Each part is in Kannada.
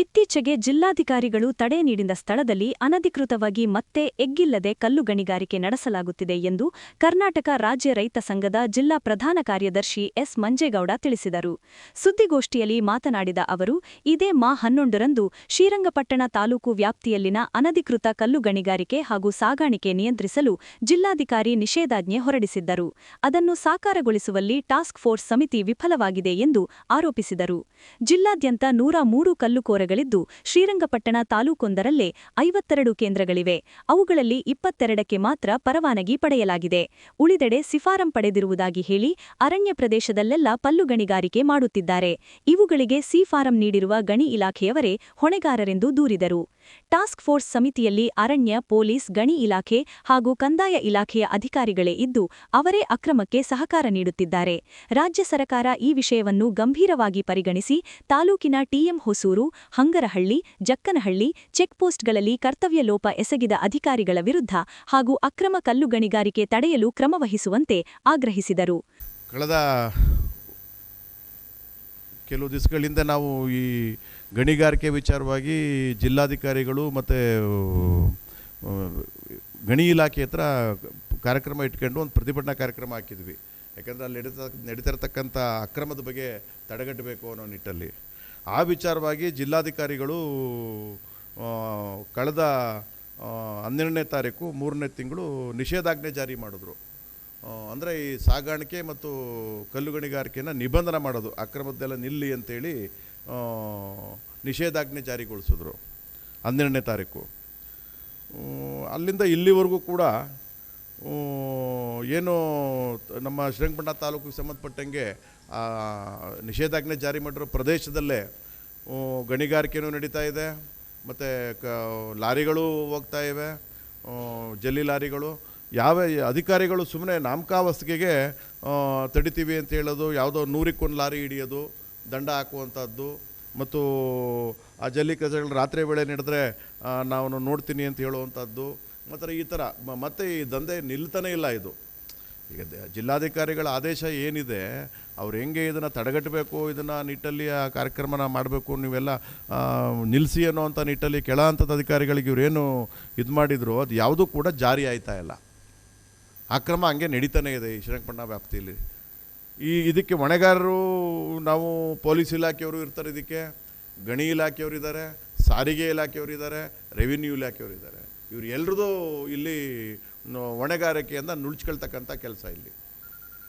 ಇತ್ತೀಚೆಗೆ ಜಿಲ್ಲಾಧಿಕಾರಿಗಳು ತಡೆ ನೀಡಿದ ಸ್ಥಳದಲ್ಲಿ ಅನಧಿಕೃತವಾಗಿ ಮತ್ತೆ ಎಗ್ಗಿಲ್ಲದೆ ಕಲ್ಲು ಗಣಿಗಾರಿಕೆ ನಡೆಸಲಾಗುತ್ತಿದೆ ಎಂದು ಕರ್ನಾಟಕ ರಾಜ್ಯ ರೈತ ಸಂಘದ ಜಿಲ್ಲಾ ಪ್ರಧಾನ ಕಾರ್ಯದರ್ಶಿ ಎಸ್ ಮಂಜೇಗೌಡ ತಿಳಿಸಿದರು. ಸುದ್ದಿಗೋಷ್ಠಿಯಲ್ಲಿ ಮಾತನಾಡಿದ ಅವರು, ಇದೇ ಮಾ 11ರಂದು ಶ್ರೀರಂಗಪಟ್ಟಣ ತಾಲೂಕು ವ್ಯಾಪ್ತಿಯಲ್ಲಿನ ಅನಧಿಕೃತ ಕಲ್ಲು ಗಣಿಗಾರಿಕೆ ಹಾಗೂ ಸಾಗಾಣಿಕೆ ನಿಯಂತ್ರಿಸಲು ಜಿಲ್ಲಾಧಿಕಾರಿ ನಿಷೇಧಾಜ್ಞೆ ಹೊರಡಿಸಿದ್ದರು. ಅದನ್ನು ಸಾಕಾರಗೊಳಿಸುವಲ್ಲಿ ಟಾಸ್ಕ್ ಫೋರ್ಸ್ ಸಮಿತಿ ವಿಫಲವಾಗಿದೆ ಎಂದು ಆರೋಪಿಸಿದರು. ಜಿಲ್ಲಾದ್ಯಂತ 103 ಕಲ್ಲುಕೋರೆಗಳಿದ್ದು, ಶ್ರೀರಂಗಪಟ್ಟಣ ತಾಲೂಕೊಂದರಲ್ಲೇ 52 ಕೇಂದ್ರಗಳಿವೆ. ಅವುಗಳಲ್ಲಿ 22ಕ್ಕೆ ಮಾತ್ರ ಪರವಾನಗಿ ಪಡೆಯಲಾಗಿದೆ. ಉಳಿದೆಡೆ ಸಿಫಾರಂ ಪಡೆದಿರುವುದಾಗಿ ಹೇಳಿ ಅರಣ್ಯ ಪ್ರದೇಶದಲ್ಲೆಲ್ಲ ಪಲ್ಲು ಗಣಿಗಾರಿಕೆ ಮಾಡುತ್ತಿದ್ದಾರೆ. ಇವುಗಳಿಗೆ ಸಿಫಾರಂ ನೀಡಿರುವ ಗಣಿ ಇಲಾಖೆಯವರೇ ಹೊಣೆಗಾರರೆಂದು ದೂರಿದರು. ಟಾಸ್ಕ್ ಫೋರ್ಸ್ ಸಮಿತಿಯಲ್ಲಿ ಅರಣ್ಯ, ಪೊಲೀಸ್, ಗಣಿ ಇಲಾಖೆ ಹಾಗೂ ಕಂದಾಯ ಇಲಾಖೆಯ ಅಧಿಕಾರಿಗಳೇ ಇದ್ದು, ಅವರೇ ಅಕ್ರಮಕ್ಕೆ ಸಹಕಾರ ನೀಡುತ್ತಿದ್ದಾರೆ. ರಾಜ್ಯ ಸರ್ಕಾರ ಈ ವಿಷಯವನ್ನು ಗಂಭೀರವಾಗಿ ಪರಿಗಣಿಸಿ ತಾಲೂಕಿನ ಟಿಎಂ ಹೊಸೂರು, ಹಂಗರಹಳ್ಳಿ, ಜಕ್ಕನಹಳ್ಳಿ ಚೆಕ್ಪೋಸ್ಟ್ಗಳಲ್ಲಿ ಕರ್ತವ್ಯ ಲೋಪ ಎಸಗಿದ ಅಧಿಕಾರಿಗಳ ವಿರುದ್ಧ ಹಾಗೂ ಅಕ್ರಮ ಕಲ್ಲು ಗಣಿಗಾರಿಕೆ ತಡೆಯಲು ಕ್ರಮವಹಿಸುವಂತೆ ಆಗ್ರಹಿಸಿದರು. ಕಳೆದ ಕೆಲವು ದಿವಸಗಳಿಂದ ನಾವು ಈ ಗಣಿಗಾರಿಕೆ ವಿಚಾರವಾಗಿ ಜಿಲ್ಲಾಧಿಕಾರಿಗಳು ಮತ್ತು ಗಣಿ ಇಲಾಖೆ ಹತ್ರ ಕಾರ್ಯಕ್ರಮ ಇಟ್ಕೊಂಡು ಒಂದು ಪ್ರತಿಭಟನಾ ಕಾರ್ಯಕ್ರಮ ಹಾಕಿದ್ವಿ. ಯಾಕಂದರೆ ಅಲ್ಲಿ ನಡೀತಿರ್ತಕ್ಕಂಥ ಅಕ್ರಮದ ಬಗ್ಗೆ ತಡೆಗಟ್ಟಬೇಕು ಅನ್ನೋ ನಿಟ್ಟಲ್ಲಿ ಆ ವಿಚಾರವಾಗಿ ಜಿಲ್ಲಾಧಿಕಾರಿಗಳು ಕಳೆದ 12ನೇ ತಾರೀಕು 3ನೇ ತಿಂಗಳು ನಿಷೇಧಾಜ್ಞೆ ಜಾರಿ ಮಾಡಿದ್ರು. ಅಂದರೆ ಈ ಸಾಗಾಣಿಕೆ ಮತ್ತು ಕಲ್ಲು ಗಣಿಗಾರಿಕೆಯನ್ನು ನಿಬಂಧನ ಮಾಡೋದು, ಅಕ್ರಮದ್ದೆಲ್ಲ ನಿಲ್ಲಿ ಅಂತೇಳಿ ನಿಷೇಧಾಜ್ಞೆ ಜಾರಿಗೊಳಿಸಿದ್ರು 12ನೇ ತಾರೀಕು. ಅಲ್ಲಿಂದ ಇಲ್ಲಿವರೆಗೂ ಕೂಡ ಏನು ನಮ್ಮ ಶ್ರೀರಂಗಪಟ್ಟಣ ತಾಲೂಕಿಗೆ ಸಂಬಂಧಪಟ್ಟಂಗೆ ನಿಷೇಧಾಜ್ಞೆ ಜಾರಿ ಮಾಡಿರೋ ಪ್ರದೇಶದಲ್ಲೇ ಗಣಿಗಾರಿಕೆಯೂ ನಡೀತಾ ಇದೆ, ಮತ್ತು ಲಾರಿಗಳು ಹೋಗ್ತಾ ಇವೆ, ಜಲ್ಲಿ ಲಾರಿಗಳು. ಯಾವ ಅಧಿಕಾರಿಗಳು ಸುಮ್ಮನೆ ನಾಮಕಾವಸ್ತಿಗೆ ತಡಿತೀವಿ ಅಂತ ಹೇಳೋದು, ಯಾವುದೋ 100ಕ್ಕೆ1 ಲಾರಿ ಹಿಡಿಯೋದು, ದಂಡ ಹಾಕುವಂಥದ್ದು, ಮತ್ತು ಆ ಜಲ್ಲಿ ಕಸಗಳು ರಾತ್ರಿ ವೇಳೆ ನಡೆದ್ರೆ ನಾನು ನೋಡ್ತೀನಿ ಅಂತ ಹೇಳುವಂಥದ್ದು, ಮತ್ತು ಈ ಥರ ಮತ್ತೆ ಈ ದಂಧೆ ನಿಲ್ತಾನೇ ಇಲ್ಲ. ಇದು ಈಗ ಜಿಲ್ಲಾಧಿಕಾರಿಗಳ ಆದೇಶ ಏನಿದೆ, ಅವ್ರು ಹೆಂಗೆ ಇದನ್ನು ತಡೆಗಟ್ಟಬೇಕು, ಇದನ್ನು ನಿಟ್ಟಲ್ಲಿ ಆ ಕಾರ್ಯಕ್ರಮನ ಮಾಡಬೇಕು, ನೀವೆಲ್ಲ ನಿಲ್ಲಿಸಿ ಅನ್ನೋವಂಥ ನಿಟ್ಟಲ್ಲಿ ಕೆಳ ಹಂತದ ಅಧಿಕಾರಿಗಳಿಗೆ ಇವರೇನು ಇದು ಮಾಡಿದ್ರು ಅದು ಯಾವುದೂ ಕೂಡ ಜಾರಿ ಆಯ್ತಾ ಇಲ್ಲ. ಅಕ್ರಮ ಹಂಗೆ ನಡೀತಾನೆ ಇದೆ ಈ ಶ್ರೀರಂಗಪಟ್ಟಣ ವ್ಯಾಪ್ತಿಯಲ್ಲಿ. ಇದಕ್ಕೆ ಹೊಣೆಗಾರರು ನಾವು ಪೊಲೀಸ್ ಇಲಾಖೆಯವರು ಇರ್ತಾರೆ, ಇದಕ್ಕೆ ಗಣಿ ಇಲಾಖೆಯವರು ಇದ್ದಾರೆ, ಸಾರಿಗೆ ಇಲಾಖೆಯವರು ಇದ್ದಾರೆ, ರೆವಿನ್ಯೂ ಇಲಾಖೆಯವರು ಇದ್ದಾರೆ. ಇವರು ಎಲ್ರದ್ದು ಇಲ್ಲಿ ಹೊಣೆಗಾರಿಕೆಯಿಂದ ನುಳ್ಚ್ಕೊಳ್ತಕ್ಕಂಥ ಕೆಲಸ ಇಲ್ಲಿ.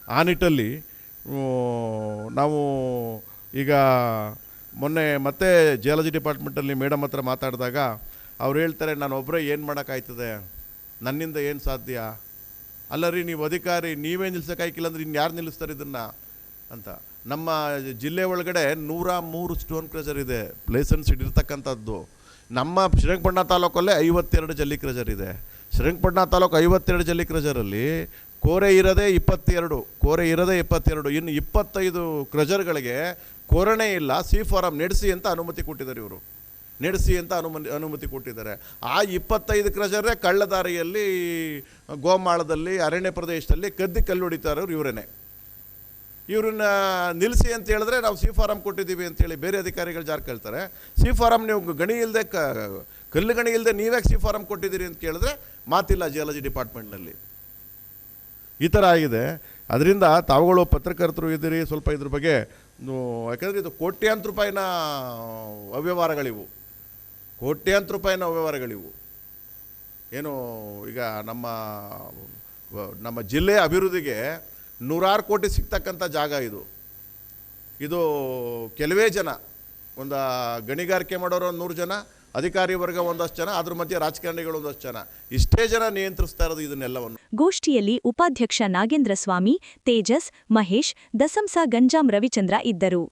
ಆ ನಿಟ್ಟಲ್ಲಿ ನಾವು ಈಗ ಮೊನ್ನೆ ಮತ್ತೆ ಜಿಯಾಲಜಿ ಡಿಪಾರ್ಟ್ಮೆಂಟಲ್ಲಿ ಮೇಡಮ್ ಹತ್ರ ಮಾತಾಡಿದಾಗ ಅವ್ರು ಹೇಳ್ತಾರೆ, ನಾನು ಒಬ್ಬರೇ ಏನು ಮಾಡೋಕ್ಕಾಯ್ತದೆ, ನನ್ನಿಂದ ಏನು ಸಾಧ್ಯ, ಅಲ್ಲ ರೀ ನೀವು ಅಧಿಕಾರಿ ನೀವೇ ನಿಲ್ಸೋಕ್ಕಾಯ್ಕಿಲ್ಲ ಅಂದರೆ ಇನ್ನು ಯಾರು ನಿಲ್ಲಿಸ್ತಾರೆ ಇದನ್ನು ಅಂತ. ನಮ್ಮ ಜಿಲ್ಲೆ ಒಳಗಡೆ 103 ಸ್ಟೋನ್ ಕ್ರಷರ್ ಇದೆ, ಲೈಸೆನ್ಸ್ ಇಟ್ಟಿರ್ತಕ್ಕಂಥದ್ದು. ನಮ್ಮ ಶ್ರೀರಂಗಪಟ್ಟಣ ತಾಲೂಕಲ್ಲೇ 52 ಜಲ್ಲಿ ಕ್ರಷರ್ ಇದೆ. ಶ್ರೀರಂಗಪಟ್ಟಣ ತಾಲೂಕು 52 ಜಲ್ಲಿ ಕ್ರಷರಲ್ಲಿ ಕೋರೆ ಇರೋದೇ 22, ಇನ್ನು 25 ಕ್ರಷರ್ಗಳಿಗೆ ಕೋರಣೆ ಇಲ್ಲ, ಸಿ ಫಾರಂ ನಡೆಸಿ ಅಂತ ಅನುಮತಿ ಕೊಟ್ಟಿದ್ದಾರೆ. ಇವರು ನಡೆಸಿ ಅಂತ ಅನುಮತಿ ಕೊಟ್ಟಿದ್ದಾರೆ. ಆ 25 ಕ್ರಷರೇ ಕಳ್ಳದಾರಿಯಲ್ಲಿ ಗೋಮಾಳದಲ್ಲಿ ಅರಣ್ಯ ಪ್ರದೇಶದಲ್ಲಿ ಕಲ್ಲು ಹೊಡಿತಾ ಇರೋರು ಇವರೇನೆ. ಇವ್ರನ್ನ ನಿಲ್ಲಿಸಿ ಅಂತ ಹೇಳಿದ್ರೆ ನಾವು ಸಿ ಫಾರಂ ಕೊಟ್ಟಿದ್ದೀವಿ ಅಂತೇಳಿ ಬೇರೆ ಅಧಿಕಾರಿಗಳು ಜಾರ್ ಕೇಳ್ತಾರೆ. ಸಿ ಫಾರಂ ನೀವು ಗಣಿ ಇಲ್ಲದೆ ಕಲ್ಲು ಗಣಿ ಇಲ್ಲದೆ ನೀವ್ಯಾಕೆ ಸಿ ಫಾರಂ ಕೊಟ್ಟಿದ್ದೀರಿ ಅಂತ ಕೇಳಿದ್ರೆ ಮಾತಿಲ್ಲ ಜಿಯಾಲಜಿ ಡಿಪಾರ್ಟ್ಮೆಂಟ್ನಲ್ಲಿ. ಈ ಥರ ಆಗಿದೆ. ಅದರಿಂದ ತಾವುಗಳು ಪತ್ರಕರ್ತರು ಇದ್ದೀರಿ, ಸ್ವಲ್ಪ ಇದ್ರ ಬಗ್ಗೆ ಯಾಕಂದರೆ ಇದು ಕೋಟ್ಯಾಂತರ ರೂಪಾಯಿನ ಅವ್ಯವಹಾರಗಳಿವು, ಏನು ಈಗ ನಮ್ಮ ಜಿಲ್ಲೆಯ ಅಭಿವೃದ್ಧಿಗೆ 100 ಕೋಟಿ ಸಿಗ್ತಕ್ಕಂಥ ಜಾಗ ಇದು ಕೆಲವೇ ಜನ, ಒಂದು ಗಣಿಗಾರಿಕೆ ಮಾಡೋರು 100 ಜನ, ಅಧಿಕಾರಿ ವರ್ಗ ಒಂದಷ್ಟು ಜನ, ಅದ್ರ ಮಧ್ಯೆ ರಾಜಕಾರಣಿಗಳು ಒಂದಷ್ಟು ಜನ, ಇಷ್ಟೇ ಜನ ನಿಯಂತ್ರಿಸ್ತಾ ಇರೋದು ಇದನ್ನೆಲ್ಲವನ್ನು. ಗೋಷ್ಠಿಯಲ್ಲಿ ಉಪಾಧ್ಯಕ್ಷ ನಾಗೇಂದ್ರ ಸ್ವಾಮಿ, ತೇಜಸ್, ಮಹೇಶ್, ದಸಂಸ ಗಂಜಾಂ ರವಿಚಂದ್ರ ಇದ್ದರು.